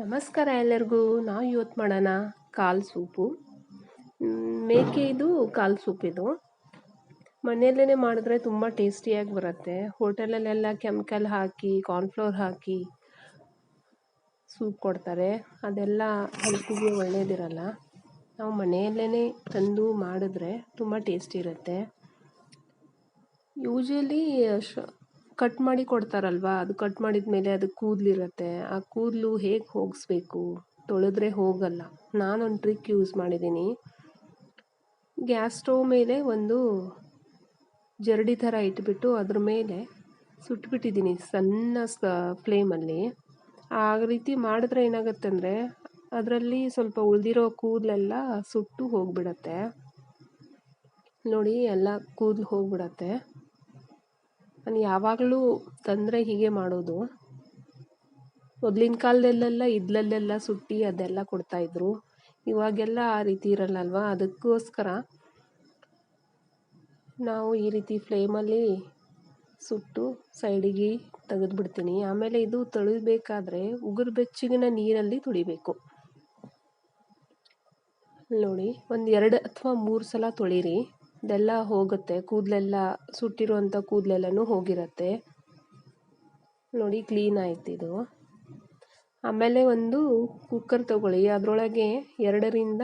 ನಮಸ್ಕಾರ ಎಲ್ಲರಿಗೂ. ನಾವು ಇವತ್ತು ಮಾಡೋಣ ಕಾಲ್ ಸೂಪು. ಮೇಕೆದು ಕಾಲ್ ಸೂಪ್ ಇದು. ಮನೆಯಲ್ಲೇ ಮಾಡಿದ್ರೆ ತುಂಬ ಟೇಸ್ಟಿಯಾಗಿ ಬರುತ್ತೆ. ಹೋಟೆಲಲ್ಲೆಲ್ಲ ಕೆಮಿಕಲ್ ಹಾಕಿ ಕಾರ್ನ್ಫ್ಲೋರ್ ಹಾಕಿ ಸೂಪ್ ಕೊಡ್ತಾರೆ, ಅದೆಲ್ಲ ಹೆಲ್ತಿಗೆ ಒಳ್ಳೇದಿರಲ್ಲ. ನಾವು ಮನೆಯಲ್ಲೇ ತಂದು ಮಾಡಿದ್ರೆ ತುಂಬ ಟೇಸ್ಟಿ ಇರುತ್ತೆ. ಯೂಶಲಿ ಕಟ್ ಮಾಡಿ ಕೊಡ್ತಾರಲ್ವ, ಅದು ಕಟ್ ಮಾಡಿದ ಮೇಲೆ ಅದು ಕೂದಲಿರುತ್ತೆ. ಆ ಕೂದಲು ಹೇಗೆ ಹೋಗಿಸ್ಬೇಕು, ತೊಳೆದ್ರೆ ಹೋಗಲ್ಲ. ನಾನೊಂದು ಟ್ರಿಕ್ ಯೂಸ್ ಮಾಡಿದ್ದೀನಿ. ಗ್ಯಾಸ್ ಸ್ಟವ್ ಮೇಲೆ ಒಂದು ಜರಡಿ ಥರ ಇಟ್ಬಿಟ್ಟು ಅದ್ರ ಮೇಲೆ ಸುಟ್ಬಿಟ್ಟಿದ್ದೀನಿ ಸಣ್ಣ ಫ್ಲೇಮಲ್ಲಿ. ಆ ರೀತಿ ಮಾಡಿದ್ರೆ ಏನಾಗುತ್ತೆ ಅಂದರೆ ಅದರಲ್ಲಿ ಸ್ವಲ್ಪ ಉಳಿದಿರೋ ಕೂದಲೆಲ್ಲ ಸುಟ್ಟು ಹೋಗಿಬಿಡತ್ತೆ. ನೋಡಿ, ಎಲ್ಲ ಕೂದಲು ಹೋಗಿಬಿಡತ್ತೆ. ನಾನು ಯಾವಾಗಲೂ ತಂದರೆ ಹೀಗೆ ಮಾಡೋದು. ಮೊದಲಿನ ಕಾಲದಲ್ಲೆಲ್ಲ ಇದ್ಲಲ್ಲೆಲ್ಲ ಸುಟ್ಟು ಅದೆಲ್ಲ ಕೊಡ್ತಾಯಿದ್ರು. ಇವಾಗೆಲ್ಲ ಆ ರೀತಿ ಇರಲ್ಲಲ್ವ, ಅದಕ್ಕೋಸ್ಕರ ನಾವು ಈ ರೀತಿ ಫ್ಲೇಮಲ್ಲಿ ಸುಟ್ಟು ಸೈಡಿಗೆ ತೆಗೆದುಬಿಡ್ತೀನಿ. ಆಮೇಲೆ ಇದು ತೊಳಿಬೇಕಾದ್ರೆ ಉಗುರು ಬೆಚ್ಚಗಿನ ನೀರಲ್ಲಿ ತೊಳಿಬೇಕು. ನೋಡಿ, ಒಂದು 2 ಅಥವಾ 3 ಸಲ ತೊಳಿರಿ. ಇದೆಲ್ಲ ಹೋಗುತ್ತೆ, ಕೂದಲೆಲ್ಲ ಸುಟ್ಟಿರುವಂಥ ಕೂದಲೆಲ್ಲನೂ ಹೋಗಿರುತ್ತೆ. ನೋಡಿ, ಕ್ಲೀನ್ ಆಯ್ತು ಇದು. ಆಮೇಲೆ ಒಂದು ಕುಕ್ಕರ್ ತಗೊಳ್ಳಿ, ಅದರೊಳಗೆ 2 ರಿಂದ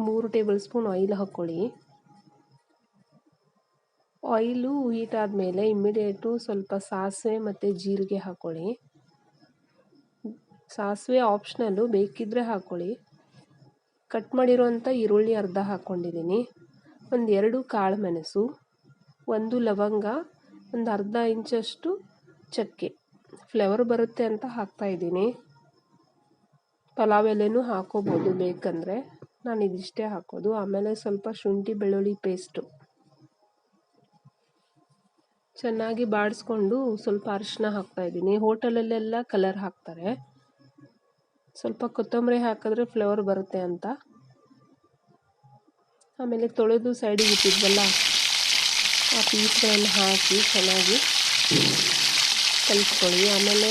3 ಟೇಬಲ್ ಸ್ಪೂನ್ ಆಯಿಲ್ ಹಾಕ್ಕೊಳ್ಳಿ. ಆಯಿಲು ಹೀಟ್ ಆದಮೇಲೆ ಇಮ್ಮಿಡಿಯೇಟು ಸ್ವಲ್ಪ ಸಾಸಿವೆ ಮತ್ತು ಜೀರಿಗೆ ಹಾಕ್ಕೊಳ್ಳಿ. ಸಾಸಿವೆ ಆಪ್ಷನಲ್ಲು, ಬೇಕಿದ್ದರೆ ಹಾಕ್ಕೊಳ್ಳಿ. ಕಟ್ ಮಾಡಿರೋಂಥ ಈರುಳ್ಳಿ ಅರ್ಧ ಹಾಕ್ಕೊಂಡಿದ್ದೀನಿ. ಒಂದು 2 ಕಾಳು ಮೆಣಸು, 1 ಲವಂಗ, ಒಂದು ಅರ್ಧ ಇಂಚಷ್ಟು ಚಕ್ಕೆ. ಫ್ಲೇವರ್ ಬರುತ್ತೆ ಅಂತ ಹಾಕ್ತಾಯಿದ್ದೀನಿ. ಪಲಾವ್ ಎಲೆನೂ ಹಾಕೋಬೋದು ಬೇಕಂದರೆ, ನಾನು ಇದಿಷ್ಟೇ ಹಾಕೋದು. ಆಮೇಲೆ ಸ್ವಲ್ಪ ಶುಂಠಿ ಬೆಳ್ಳುಳ್ಳಿ ಪೇಸ್ಟು ಚೆನ್ನಾಗಿ ಬಾಡಿಸ್ಕೊಂಡು ಸ್ವಲ್ಪ ಅರಿಶಿನ ಹಾಕ್ತಾಯಿದ್ದೀನಿ. ಹೋಟೆಲಲ್ಲೆಲ್ಲ ಕಲರ್ ಹಾಕ್ತಾರೆ, ಸ್ವಲ್ಪ ಕೊತ್ತಂಬರಿ ಹಾಕಿದ್ರೆ ಫ್ಲೇವರ್ ಬರುತ್ತೆ ಅಂತ. ಆಮೇಲೆ ತೊಳೆದು ಸೈಡಿಗೆ ಇಟ್ಟಿದ್ವಲ್ಲ ಆ ಪೀಸ್ಗಳನ್ನು ಹಾಕಿ ಚೆನ್ನಾಗಿ ಕಲಿಸ್ಕೊಳ್ಳಿ. ಆಮೇಲೆ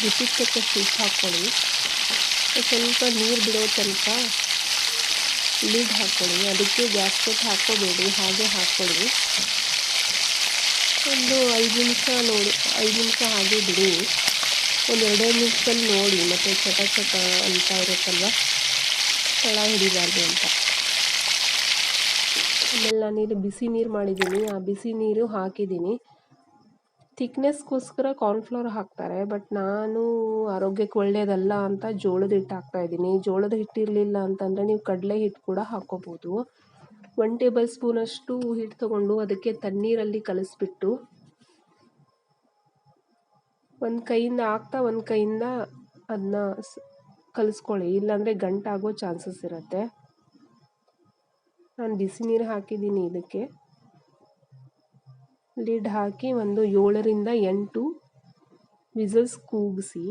ರುಚಿಗೆ ತಕ್ಕಷ್ಟು ಉಪ್ಪು ಹಾಕ್ಕೊಳ್ಳಿ. ಸ್ವಲ್ಪ ನೀರು ಬಿಡೋ ತನಕ ಲಿಡ್ ಹಾಕ್ಕೊಳ್ಳಿ. ಅದಕ್ಕೆ ಗ್ಯಾಸ್ ಕಟ್ ಹಾಕ್ಕೋಬೇಡಿ, ಹಾಗೆ ಹಾಕ್ಕೊಳ್ಳಿ. ಒಂದು 5 ನಿಮಿಷ ನೋಡಿ, 5 ನಿಮಿಷ ಹಾಗೆ ಬಿಡಿ. ಒಂದು 2 ನಿಮಿಷದಲ್ಲಿ ನೋಡಿ, ಮತ್ತು ಚಟ ಚಟ ಅಂತ ಇರುತ್ತಲ್ವ, ತಳ ಹಿಡಿಬಾರ್ದು ಅಂತ. ಆಮೇಲೆ ನಾನಿಲ್ಲಿ ಬಿಸಿ ನೀರು ಮಾಡಿದ್ದೀನಿ, ಆ ಬಿಸಿ ನೀರು ಹಾಕಿದ್ದೀನಿ. ಥಿಕ್ನೆಸ್ಗೋಸ್ಕರ ಕಾರ್ನ್ಫ್ಲೋರ್ ಹಾಕ್ತಾರೆ, ಬಟ್ ನಾನು ಆರೋಗ್ಯಕ್ಕೆ ಒಳ್ಳೆಯದಲ್ಲ ಅಂತ ಜೋಳದ ಹಿಟ್ಟು ಹಾಕ್ತಾಯಿದ್ದೀನಿ. ಜೋಳದ ಹಿಟ್ಟು ಇರಲಿಲ್ಲ ಅಂತಂದರೆ ನೀವು ಕಡಲೆ ಹಿಟ್ಟು ಕೂಡ ಹಾಕ್ಕೋಬೋದು. 1 ಟೇಬಲ್ ಸ್ಪೂನಷ್ಟು ಹಿಟ್ಟು ತೊಗೊಂಡು ಅದಕ್ಕೆ ತಣ್ಣೀರಲ್ಲಿ ಕಲಿಸ್ಬಿಟ್ಟು ಒಂದು ಕೈಯಿಂದ ಹಾಕ್ತಾ ಒಂದು ಕೈಯಿಂದ ಅದನ್ನ ಕಲಿಸ್ಕೊಳ್ಳಿ, ಇಲ್ಲಾಂದರೆ ಗಂಟಾಗೋ ಚಾನ್ಸಸ್ ಇರುತ್ತೆ. ನಾನು ಬಿಸಿ ನೀರು ಹಾಕಿದ್ದೀನಿ. ಇದಕ್ಕೆ ಲಿಡ್ ಹಾಕಿ ಒಂದು 7 ರಿಂದ 8 ವಿಸಲ್ಸ್ ಕೂಗಿಸಿ.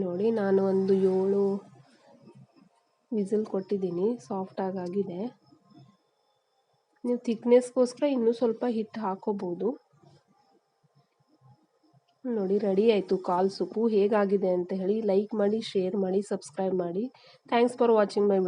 ನೋಡಿ, ನಾನು ಒಂದು 7 ವಿಸಲ್ ಕೊಟ್ಟಿದ್ದೀನಿ, ಸಾಫ್ಟಾಗಿ ಆಗಿದೆ. ನೀವು ಥಿಕ್ನೆಸ್ಗೋಸ್ಕರ ಇನ್ನೂ ಸ್ವಲ್ಪ ಹಿಟ್ಟು ಹಾಕೋಬೋದು. ನೋಡಿ, ರೆಡಿ ಆಯಿತು ಕಾಲ್ ಸೂಪು. ಹೇಗಾಗಿದೆ ಅಂತ ಹೇಳಿ ಲೈಕ್ ಮಾಡಿ, ಶೇರ್ ಮಾಡಿ, ಸಬ್ಸ್ಕ್ರೈಬ್ ಮಾಡಿ. Thanks for watching my video.